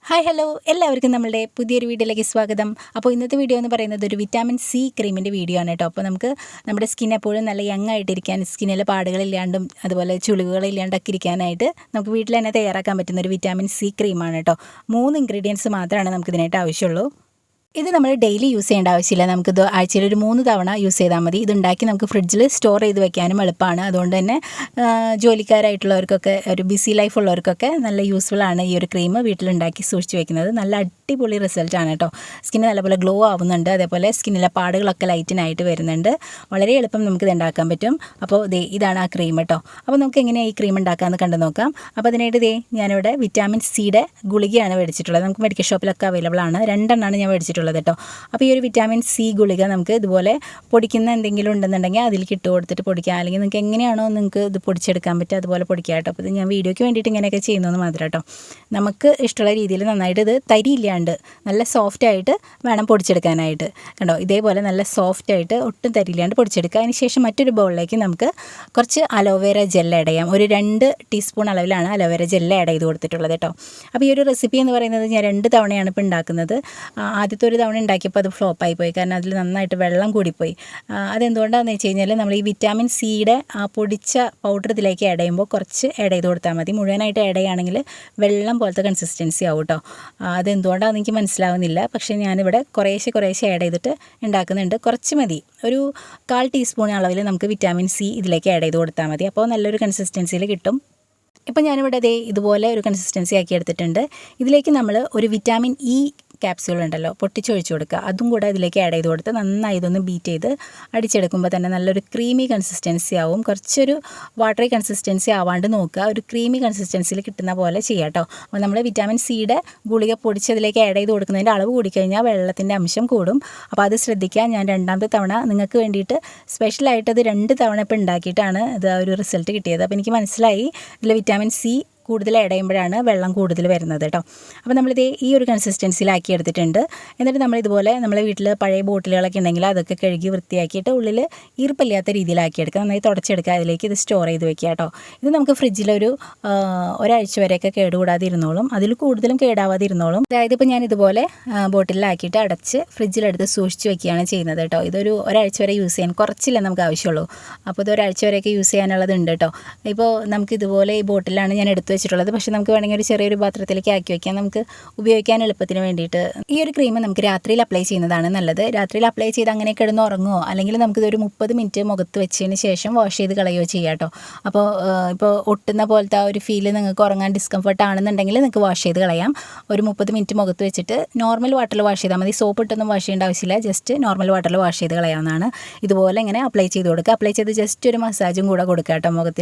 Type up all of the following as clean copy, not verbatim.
Hi hello എല്ലാവർക്കും നമ്മളുടെ പുതിയൊരു വീഡിയോയിലേക്ക് സ്വാഗതം. അപ്പോൾ ഇന്നത്തെ വീഡിയോ എന്ന് പറയുന്നത് ഒരു വിറ്റാമിൻ സി ക്രീമിൻ്റെ വീഡിയോ ആണ് കേട്ടോ. അപ്പോൾ നമുക്ക് നമ്മുടെ സ്കിൻ എപ്പോഴും നല്ല യങ് ആയിട്ടിരിക്കാൻ, സ്കിന്നിൽ പാടുകളില്ലാണ്ടും അതുപോലെ ചുളിവുകളില്ലാണ്ടൊക്കെ ഇരിക്കാനായിട്ട് നമുക്ക് വീട്ടിൽ തന്നെ തയ്യാറാക്കാൻ പറ്റുന്ന ഒരു വിറ്റാമിൻ സി ക്രീമാണ് കേട്ടോ. 3 ഇൻഗ്രീഡിയൻസ് മാത്രമാണ് നമുക്കിതിനായിട്ട് ആവശ്യമുള്ളൂ. ഇത് നമ്മൾ ഡെയിലി യൂസ് ചെയ്യേണ്ട ആവശ്യമില്ല. നമുക്കിത് ആഴ്ചയിൽ ഒരു 3 തവണ യൂസ് ചെയ്താൽ മതി. ഇതുണ്ടാക്കി നമുക്ക് ഫ്രിഡ്ജിൽ സ്റ്റോർ ചെയ്ത് വെക്കാനും എളുപ്പമാണ്. അതുകൊണ്ട് തന്നെ ജോലിക്കാരായിട്ടുള്ളവർക്കൊക്കെ, ഒരു ബിസി ലൈഫ് ഉള്ളവർക്കൊക്കെ നല്ല യൂസ്ഫുള്ളാണ് ഈ ഒരു ക്രീം വീട്ടിലുണ്ടാക്കി സൂക്ഷിച്ച് വെക്കുന്നത്. നല്ല അടിപൊളി റിസൾട്ടാണ് കേട്ടോ. സ്കിന്ന് നല്ലപോലെ ഗ്ലോ ആവുന്നുണ്ട്. അതേപോലെ സ്കിന്നിലെ പാടുകളൊക്കെ ലൈറ്റനായിട്ട് വരുന്നുണ്ട്. വളരെ എളുപ്പം നമുക്കിത് ഉണ്ടാക്കാൻ പറ്റും. അപ്പോൾ ഇതാണ് ആ ക്രീം കേട്ടോ. അപ്പോൾ നമുക്ക് എങ്ങനെയാണ് ഈ ക്രീം ഉണ്ടാക്കാമെന്ന് കണ്ടു നോക്കാം. അപ്പോൾ അതിനായിട്ട് ഞാനിവിടെ വിറ്റാമിൻ സിയുടെ ഗുളികയാണ് മേടിച്ചിട്ടുള്ളത്. നമുക്ക് മെഡിക്കൽ ഷോപ്പിലൊക്കെ അവൈലബിൾ ആണ്. 2 എണ്ണമാണ് ഞാൻ മേടിച്ചിട്ടുള്ളത് കേട്ടോ. അപ്പോൾ ഈ ഒരു വിറ്റാമിൻ സി ഗുളിക നമുക്ക് ഇതുപോലെ പൊടിക്കുന്ന എന്തെങ്കിലും ഉണ്ടെന്നുണ്ടെങ്കിൽ അതിലേക്ക് ഇട്ട് കൊടുത്തിട്ട് പൊടിക്കാം. അല്ലെങ്കിൽ നിങ്ങൾക്ക് എങ്ങനെയാണോ നിങ്ങൾക്ക് ഇത് പൊടിച്ചെടുക്കാൻ പറ്റുക അതുപോലെ പൊടിക്കാം കേട്ടോ. അപ്പോൾ ഇത് ഞാൻ വീഡിയോയ്ക്ക് വേണ്ടിയിട്ട് ഇങ്ങനെയൊക്കെ ചെയ്യുന്നതെന്ന് മാത്രം കേട്ടോ. നമുക്ക് ഇഷ്ടമുള്ള രീതിയിൽ നന്നായിട്ട് ഇത് തരിയില്ലാണ്ട് നല്ല സോഫ്റ്റായിട്ട് വേണം പൊടിച്ചെടുക്കാനായിട്ട്. കണ്ടോ, ഇതേപോലെ നല്ല സോഫ്റ്റായിട്ട് ഒട്ടും തരിയില്ലാണ്ട് പൊടിച്ചെടുക്കുക. അതിന് ശേഷം മറ്റൊരു ബൗളിലേക്ക് നമുക്ക് കുറച്ച് അലോവേര ജെൽ ആഡ് ചെയ്യാം. ഒരു 2 ടീസ്പൂൺ അളവിലാണ് അലോവേര ജെൽ ആഡ് ചെയ്ത് കൊടുത്തിട്ടുള്ളത് കേട്ടോ. അപ്പോൾ ഈ ഒരു റെസിപ്പി എന്ന് പറയുന്നത് ഞാൻ 2 തവണയാണ് ഇപ്പോൾ ഉണ്ടാക്കുന്നത്. ആദ്യത്തെ ഒരു തവണ ഉണ്ടാക്കിയപ്പോൾ അത് ഫ്ലോപ്പായി പോയി. കാരണം അതിൽ നന്നായിട്ട് വെള്ളം കൂടിപ്പോയി. അതെന്തുകൊണ്ടാണെന്ന് വെച്ച് കഴിഞ്ഞാൽ നമ്മൾ ഈ വിറ്റാമിൻ സിയുടെ ആ പൊടിച്ച പൗഡർ ഇതിലേക്ക് ആഡ് ചെയ്യുമ്പോൾ കുറച്ച് ആഡ് ചെയ്ത് കൊടുത്താൽ മതി. മുഴുവനായിട്ട് ആഡ് ചെയ്യുകയാണെങ്കിൽ വെള്ളം പോലത്തെ കൺസിസ്റ്റൻസി ആവും കേട്ടോ. അതെന്തുകൊണ്ടാണെന്ന് എനിക്ക് മനസ്സിലാവുന്നില്ല. പക്ഷേ ഞാനിവിടെ കുറേശ്ശെ ആഡ് ചെയ്തിട്ട് ഉണ്ടാക്കുന്നുണ്ട്. കുറച്ച് മതി, ഒരു 1/4 ടീസ്പൂൺ അളവിൽ നമുക്ക് വിറ്റാമിൻ സി ഇതിലേക്ക് ആഡ് ചെയ്ത് കൊടുത്താൽ മതി. അപ്പോൾ നല്ലൊരു കൺസിസ്റ്റൻസിയിൽ കിട്ടും. ഇപ്പോൾ ഞാനിവിടെ ഇതുപോലെ ഒരു കൺസിസ്റ്റൻസി ആക്കി എടുത്തിട്ടുണ്ട്. ഇതിലേക്ക് നമ്മൾ ഒരു വിറ്റാമിൻ ഇ ക്യാപ്സ്യൂൾ ഉണ്ടല്ലോ, പൊട്ടിച്ചൊഴിച്ച് കൊടുക്കുക. അതും കൂടെ ഇതിലേക്ക് ആഡ് ചെയ്ത് കൊടുത്ത് നന്നായി ഇതൊന്ന് ബീറ്റ് ചെയ്ത് അടിച്ചെടുക്കുമ്പോൾ തന്നെ നല്ലൊരു ക്രീമി കൺസിസ്റ്റൻസി ആവും. കുറച്ചൊരു വാട്ടറി കൺസിസ്റ്റൻസി ആവാണ്ട് നോക്കുക. ഒരു ക്രീമി കൺസിസ്റ്റൻസിയിൽ കിട്ടുന്ന പോലെ ചെയ്യാം കേട്ടോ. അപ്പോൾ നമ്മൾ വിറ്റാമിൻ സിയുടെ ഗുളിക പൊടിച്ചതിലേക്ക് ആഡ് ചെയ്ത് കൊടുക്കുന്നതിൻ്റെ അളവ് കൂടിക്കഴിഞ്ഞാൽ വെള്ളത്തിൻ്റെ അംശം കൂടും. അപ്പോൾ അത് ശ്രദ്ധിക്കുക. ഞാൻ 2ാമത്തെ തവണ നിങ്ങൾക്ക് വേണ്ടിയിട്ട് സ്പെഷ്യലായിട്ട് അത് 2 തവണ ഇപ്പോൾ ഉണ്ടാക്കിയിട്ടാണ് ഇത് ഒരു റിസൾട്ട് കിട്ടിയത്. അപ്പോൾ എനിക്ക് മനസ്സിലായി ഇതിൽ വിറ്റാമിൻ സി കൂടുതൽ ആഡ് ചെയ്യുമ്പോഴാണ് വെള്ളം കൂടുതൽ വരുന്നത് കേട്ടോ. അപ്പോൾ നമ്മളിത് ഈ ഒരു കൺസിസ്റ്റൻസിയിലാക്കി എടുത്തിട്ടുണ്ട്. എന്നിട്ട് നമ്മളിതുപോലെ നമ്മളെ വീട്ടിൽ പഴയ ബോട്ടിലുകളൊക്കെ ഉണ്ടെങ്കിൽ അതൊക്കെ കഴുകി വൃത്തിയാക്കിയിട്ട് ഉള്ളിൽ ഈർപ്പില്ലാത്ത രീതിയിലാക്കി എടുക്കുക. നന്നായി തുടച്ചെടുക്കുക. അതിലേക്ക് ഇത് സ്റ്റോർ ചെയ്ത് വെക്കുക കേട്ടോ. ഇത് നമുക്ക് ഫ്രിഡ്ജിലൊരു ഒരാഴ്ച വരെയൊക്കെ കേടുകൂടാതെ ഇരുന്നോളും. അതിൽ കൂടുതലും കേടാവാതെ ഇരുന്നോളും. അതായത് ഇപ്പോൾ ഞാൻ ഇതുപോലെ ബോട്ടിലാക്കിയിട്ട് അടച്ച് ഫ്രിഡ്ജിലെടുത്ത് സൂക്ഷിച്ച് വെക്കുകയാണ് ചെയ്യുന്നത് കേട്ടോ. ഇതൊരു ഒരാഴ്ച വരെ യൂസ് ചെയ്യാൻ, കുറച്ചില്ല നമുക്ക് ആവശ്യമുള്ളൂ. അപ്പോൾ ഇത് ഒരാഴ്ച വരെയൊക്കെ യൂസ് ചെയ്യാനുള്ളതുണ്ട് കേട്ടോ. ഇപ്പോൾ നമുക്കിതുപോലെ ഈ ബോട്ടിലാണ് ഞാൻ എടുത്ത് വെച്ചിട്ടുള്ളത്. പക്ഷേ നമുക്ക് വേണമെങ്കിൽ ഒരു ചെറിയൊരു പാത്രത്തിലേക്ക് ആക്കി വയ്ക്കാം, നമുക്ക് ഉപയോഗിക്കാൻ എളുപ്പത്തിന് വേണ്ടിയിട്ട്. ഈ ഒരു ക്രീം നമുക്ക് രാത്രിയിൽ അപ്ലൈ ചെയ്യുന്നതാണ് നല്ലത്. രാത്രിയിൽ അപ്ലൈ ചെയ്ത് അങ്ങനെ കിടന്ന് ഉറങ്ങുമോ, അല്ലെങ്കിൽ നമുക്കിതൊരു 30 മിനിറ്റ് മുഖത്ത് വെച്ചതിന് ശേഷം വാഷ് ചെയ്ത് കളയുകയോ ചെയ്യാം കേട്ടോ. അപ്പോൾ ഇപ്പോൾ ഒട്ടുന്ന പോലത്തെ ആ ഒരു ഫീല് നിങ്ങൾക്ക് ഉറങ്ങാൻ ഡിസ്കംഫർട്ട് ആണെന്നുണ്ടെങ്കിൽ നിങ്ങൾക്ക് വാഷ് ചെയ്ത് കളയാം. ഒരു 30 മിനിറ്റ് മുഖത്ത് വെച്ചിട്ട് നോർമൽ വാട്ടറിൽ വാഷ് ചെയ്താൽ മതി. സോപ്പ് ഇട്ടൊന്നും വാഷ് ചെയ്യേണ്ട ആവശ്യമില്ല. ജസ്റ്റ് നോർമൽ വാട്ടറിൽ വാഷ് ചെയ്ത് കളയാവുന്നതാണ്. ഇതുപോലെ ഇങ്ങനെ അപ്ലൈ ചെയ്ത് കൊടുക്കുക. അപ്ലൈ ചെയ്ത് ജസ്റ്റ് ഒരു മസാജും കൂടെ കൊടുക്കുക കേട്ടോ.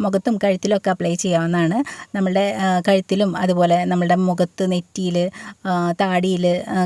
മുഖത്തും കഴുത്തിലൊക്കെ അപ്ലൈ ചെയ്യാവുന്നതാണ്. നമ്മുടെ കഴുത്തിലും അതുപോലെ നമ്മുടെ മുഖത്ത്, നെറ്റിയിൽ, താടിയിൽ,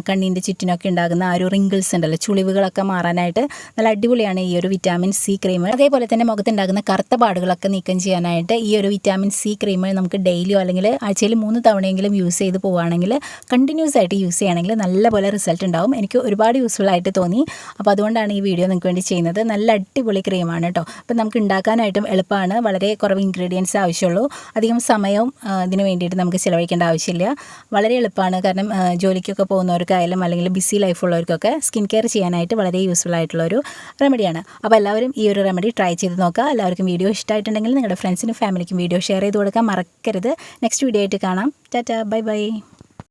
കണ്ണിൻ്റെ ചുറ്റിനൊക്കെ ഉണ്ടാകുന്ന ആ ഒരു റിങ്കിൾസ് ഉണ്ടല്ലോ, ചുളിവുകളൊക്കെ മാറാനായിട്ട് നല്ല അടിപൊളിയാണ് ഈ ഒരു വിറ്റാമിൻ സി ക്രീം. അതേപോലെ തന്നെ മുഖത്തുണ്ടാകുന്ന കറുത്ത പാടുകളൊക്കെ നീക്കം ചെയ്യാനായിട്ട് ഈ ഒരു വിറ്റാമിൻ സി ക്രീം നമുക്ക് ഡെയിലിയോ അല്ലെങ്കിൽ ആഴ്ചയിൽ 3 തവണയെങ്കിലും യൂസ് ചെയ്ത് പോവുകയാണെങ്കിൽ, കണ്ടിന്യൂസ് ആയിട്ട് യൂസ് ചെയ്യുകയാണെങ്കിൽ നല്ലപോലെ റിസൾട്ട് ഉണ്ടാവും. എനിക്ക് ഒരുപാട് യൂസ്ഫുൾ ആയിട്ട് തോന്നി. അപ്പോൾ അതുകൊണ്ടാണ് ഈ വീഡിയോ നിങ്ങൾക്ക് വേണ്ടി ചെയ്യുന്നത്. നല്ല അടിപൊളി ക്രീമാണ് കേട്ടോ. അപ്പോൾ നമുക്ക് ഉണ്ടാക്കാനായിട്ടും എളുപ്പമാണ്. വളരെ കുറവ് ഇൻഗ്രീഡിയൻസ് ആവശ്യമുള്ളൂ. അധികം സമയവും ഇതിന് വേണ്ടിയിട്ട് നമുക്ക് ചിലവഴിക്കേണ്ട ആവശ്യമില്ല. വളരെ എളുപ്പമാണ്. കാരണം ജോലിക്കൊക്കെ പോകുന്നവർക്കായാലും അല്ലെങ്കിൽ ബിസി ലൈഫ് ഉള്ളവർക്കൊക്കെ സ്കിൻ കെയർ ചെയ്യാനായിട്ട് വളരെ യൂസ്ഫുൾ ആയിട്ടുള്ളൊരു റെമഡിയാണ്. അപ്പോൾ എല്ലാവരും ഈ ഒരു റെമഡി ട്രൈ ചെയ്ത് നോക്കുക. എല്ലാവർക്കും വീഡിയോ ഇഷ്ടമായിട്ടുണ്ടെങ്കിൽ നിങ്ങളുടെ ഫ്രണ്ട്സിനും ഫാമിലിക്കും വീഡിയോ ഷെയർ ചെയ്ത് കൊടുക്കാൻ മറക്കരുത്. നെക്സ്റ്റ് വീഡിയോ ആയിട്ട് കാണാം. Tata, bye bye.